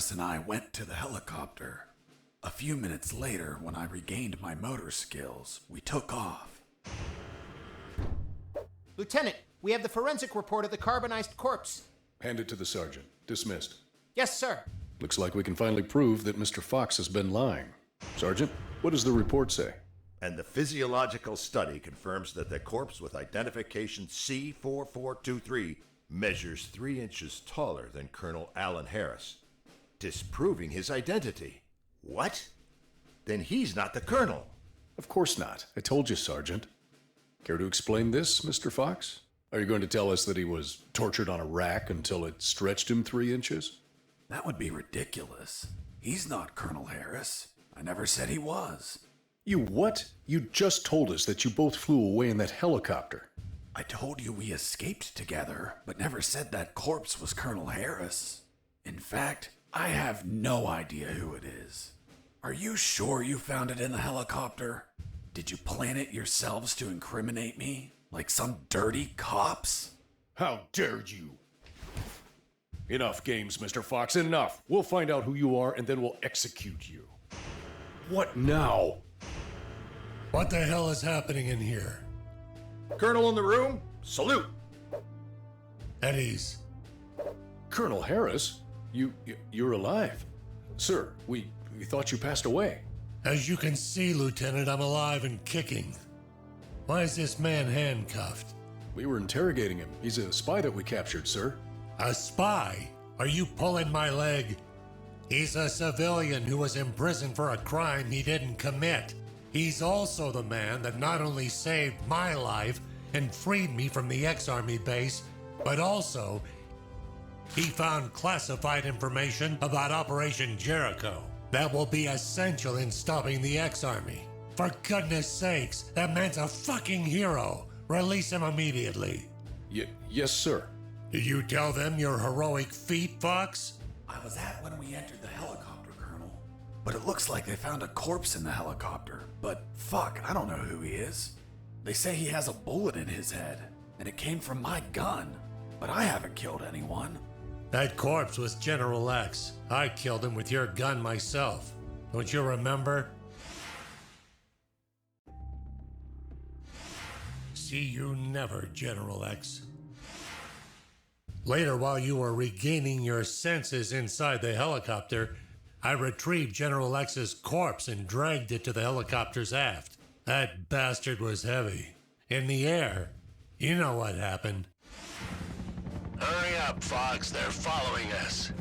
Harris and I went to the helicopter. A few minutes later, when I regained my motor skills, we took off. Lieutenant, we have the forensic report of the carbonized corpse. Hand it to the sergeant. Dismissed. Yes, sir. Looks like we can finally prove that Mr. Fox has been lying. Sergeant, what does the report say? And the physiological study confirms that the corpse with identification C4423 measures 3 inches taller than Colonel Alan Harris, disproving his identity. What? Then he's not the colonel. Of course not. I told you, Sergeant. Care to explain this, Mr. Fox? Are you going to tell us that he was tortured on a rack until it stretched him 3 inches? That would be ridiculous. He's not Colonel Harris. I never said he was. You what? You just told us that you both flew away in that helicopter. I told you we escaped together, but never said that corpse was Colonel Harris. In fact, I have no idea who it is. Are you sure you found it in the helicopter? Did you plan it yourselves to incriminate me? Like some dirty cops? How dare you! Enough games, Mr. Fox, enough! We'll find out who you are and then we'll execute you. What now? What the hell is happening in here? Colonel in the room, salute! At ease. Colonel Harris? You're alive. Sir, we thought you passed away. As you can see, Lieutenant, I'm alive and kicking. Why is this man handcuffed? We were interrogating him. He's a spy that we captured, sir. A spy? Are you pulling my leg? He's a civilian who was imprisoned for a crime he didn't commit. He's also the man that not only saved my life and freed me from the ex-Army base, but also he found classified information about Operation Jericho that will be essential in stopping the ex-Army. For goodness sakes, that man's a fucking hero. Release him immediately. Yes, sir. Did you tell them your heroic feat, Fox? I was at when we entered the helicopter, Colonel. But it looks like they found a corpse in the helicopter. But fuck, I don't know who he is. They say he has a bullet in his head, and it came from my gun. But I haven't killed anyone. That corpse was General X. I killed him with your gun myself. Don't you remember? See you never, General X. Later, while you were regaining your senses inside the helicopter, I retrieved General X's corpse and dragged it to the helicopter's aft. That bastard was heavy. In the air, you know what happened. Hurry up, Fox. They're following us.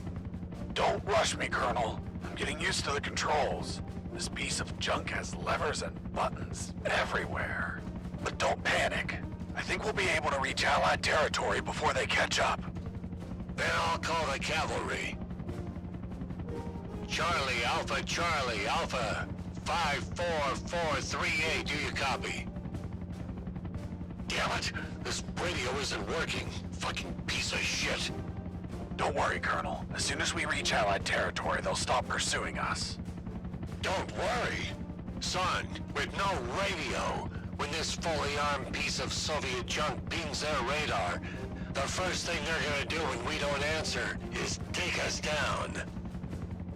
Don't rush me, Colonel. I'm getting used to the controls. This piece of junk has levers and buttons everywhere. But don't panic. I think we'll be able to reach Allied territory before they catch up. Then I'll call the cavalry. Charlie, Alpha, 54438, do you copy? Damn it, this radio isn't working. Fucking piece of shit. Don't worry, Colonel. As soon as we reach Allied territory, they'll stop pursuing us. Don't worry. Son, with no radio, when this fully armed piece of Soviet junk pings their radar, the first thing they're gonna do when we don't answer is take us down.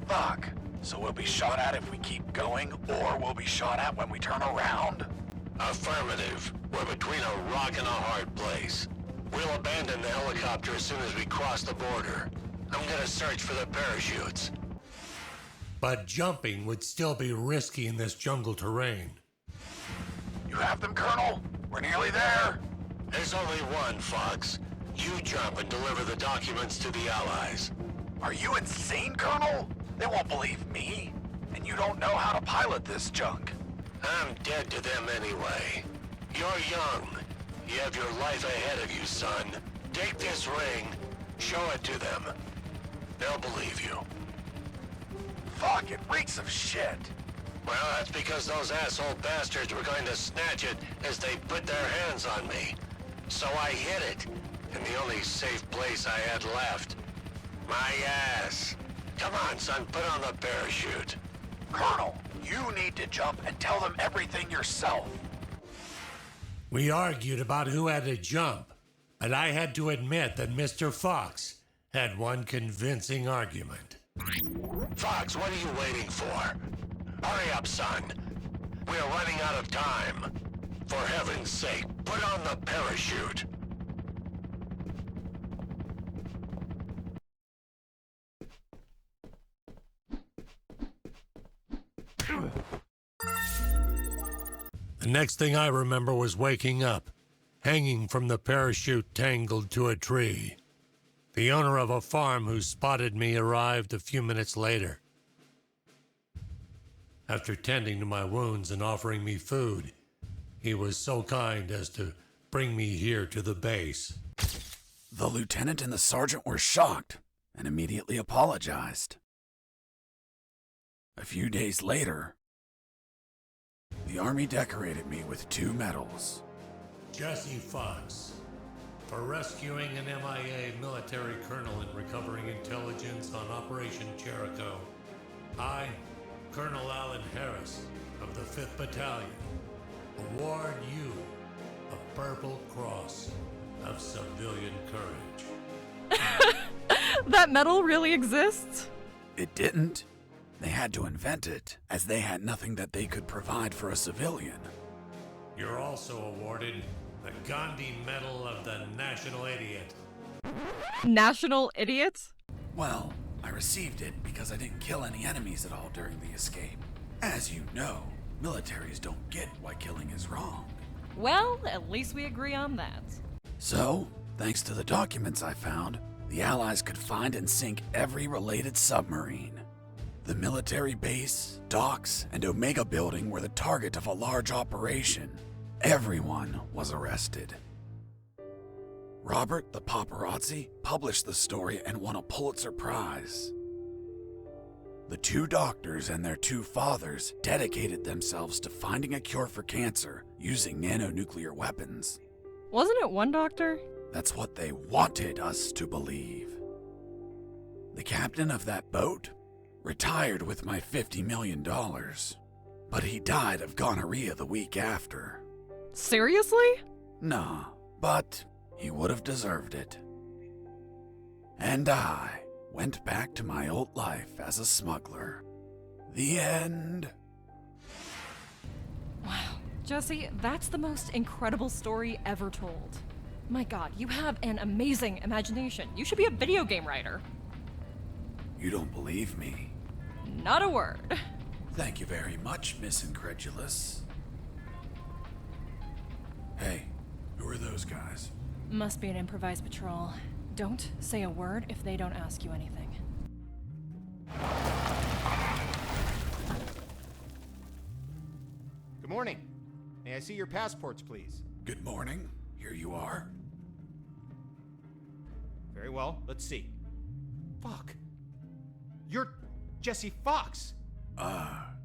Fuck. So we'll be shot at if we keep going, or we'll be shot at when we turn around? Affirmative. We're between a rock and a hard place. We'll abandon the helicopter as soon as we cross the border. I'm gonna search for the parachutes. But jumping would still be risky in this jungle terrain. You have them, Colonel? We're nearly there. There's only one, Fox. You jump and deliver the documents to the Allies. Are you insane, Colonel? They won't believe me. And you don't know how to pilot this junk. I'm dead to them anyway. You're young. You have your life ahead of you, son. Take this ring. Show it to them. They'll believe you. Fuck, it reeks of shit. Well, that's because those asshole bastards were going to snatch it as they put their hands on me. So I hid it in the only safe place I had left. My ass. Come on, son, put on the parachute. Colonel, you need to jump and tell them everything yourself. We argued about who had to jump, but I had to admit that Mr. Fox had one convincing argument. Fox, what are you waiting for? Hurry up, son. We are running out of time. For heaven's sake, put on the parachute. The next thing I remember was waking up, hanging from the parachute tangled to a tree. The owner of a farm who spotted me arrived a few minutes later. After tending to my wounds and offering me food, he was so kind as to bring me here to the base. The lieutenant and the sergeant were shocked and immediately apologized. A few days later, the Army decorated me with 2 medals. Jesse Fox, for rescuing an MIA military colonel and recovering intelligence on Operation Jericho. I, Colonel Alan Harris of the 5th Battalion, award you a Purple Cross of Civilian Courage. That medal really exists? It didn't. They had to invent it, as they had nothing that they could provide for a civilian. You're also awarded the Gandhi Medal of the National Idiot. National idiot? Well, I received it because I didn't kill any enemies at all during the escape. As you know, militaries don't get why killing is wrong. Well, at least we agree on that. So, thanks to the documents I found, the Allies could find and sink every related submarine. The military base, docks, and Omega building were the target of a large operation. Everyone was arrested. Robert the paparazzi published the story and won a Pulitzer Prize. The 2 doctors and their 2 fathers dedicated themselves to finding a cure for cancer using nanonuclear weapons. Wasn't it one doctor? That's what they wanted us to believe. The captain of that boat retired with my $50 million, but he died of gonorrhea the week after. Seriously? Nah, but he would have deserved it. And I went back to my old life as a smuggler. The end. Wow. Jesse, that's the most incredible story ever told. My god, you have an amazing imagination. You should be a video game writer. You don't believe me? Not a word. Thank you very much, Miss Incredulous. Hey, who are those guys? Must be an improvised patrol. Don't say a word if they don't ask you anything. Good morning. May I see your passports, please? Good morning. Here you are. Very well. Let's see. Fuck. You're Jesse Fox.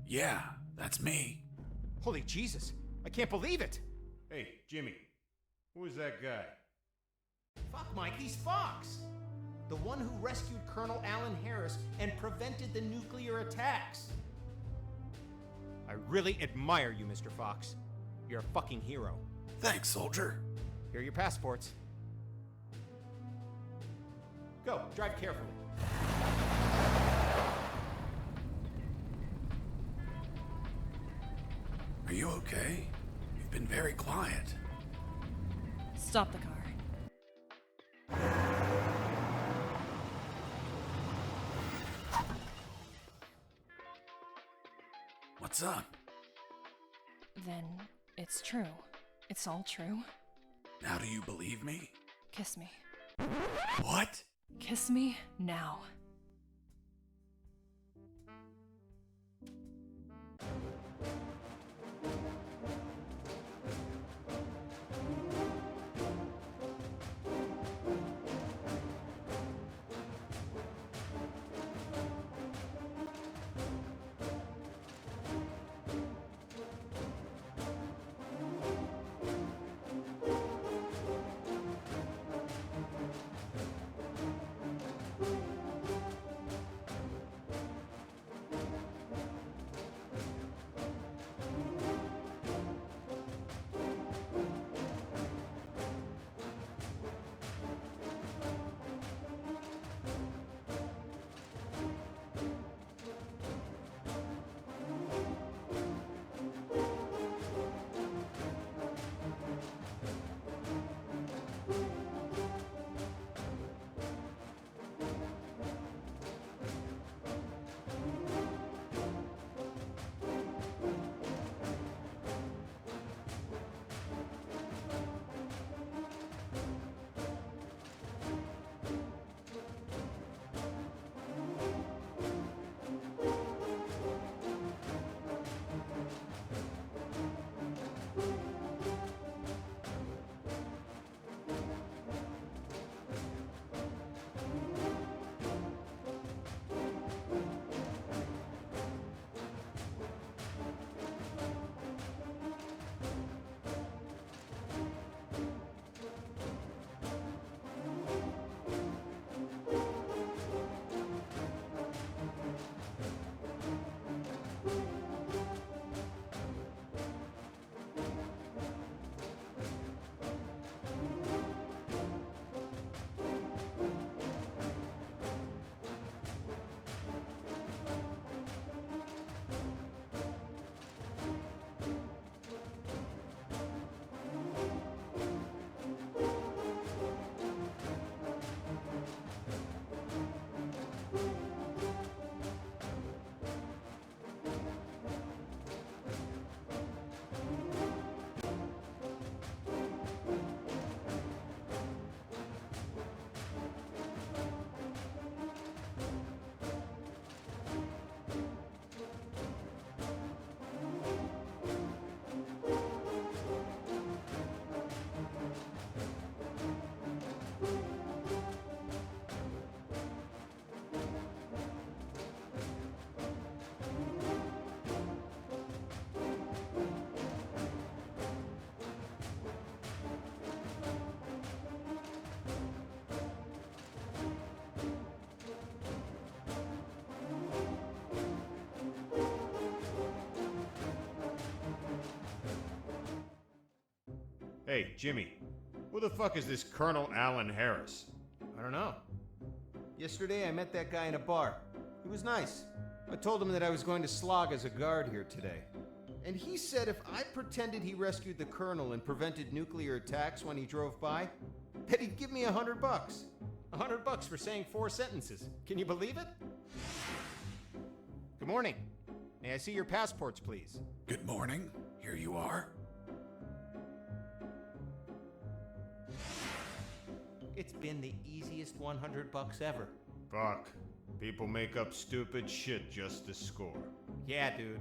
Yeah, that's me. Holy Jesus. I can't believe it. Hey, Jimmy, who is that guy? Fuck, Mike, he's Fox. The one who rescued Colonel Alan Harris and prevented the nuclear attacks. I really admire you, Mr. Fox. You're a fucking hero. Thanks, soldier. Here are your passports. Go, drive carefully. Are you okay? You've been very quiet. Stop the car. What's up? Then it's true. It's all true. Now do you believe me? Kiss me. What? Kiss me now. Hey, Jimmy. Who the fuck is this Colonel Alan Harris? I don't know. Yesterday I met that guy in a bar. He was nice. I told him that I was going to slog as a guard here today. And he said if I pretended he rescued the colonel and prevented nuclear attacks when he drove by, that he'd give me $100. $100 for saying 4 sentences. Can you believe it? Good morning. May I see your passports, please? Good morning. Here you are. It's been the easiest $100 ever. Fuck. People make up stupid shit just to score. Yeah, dude.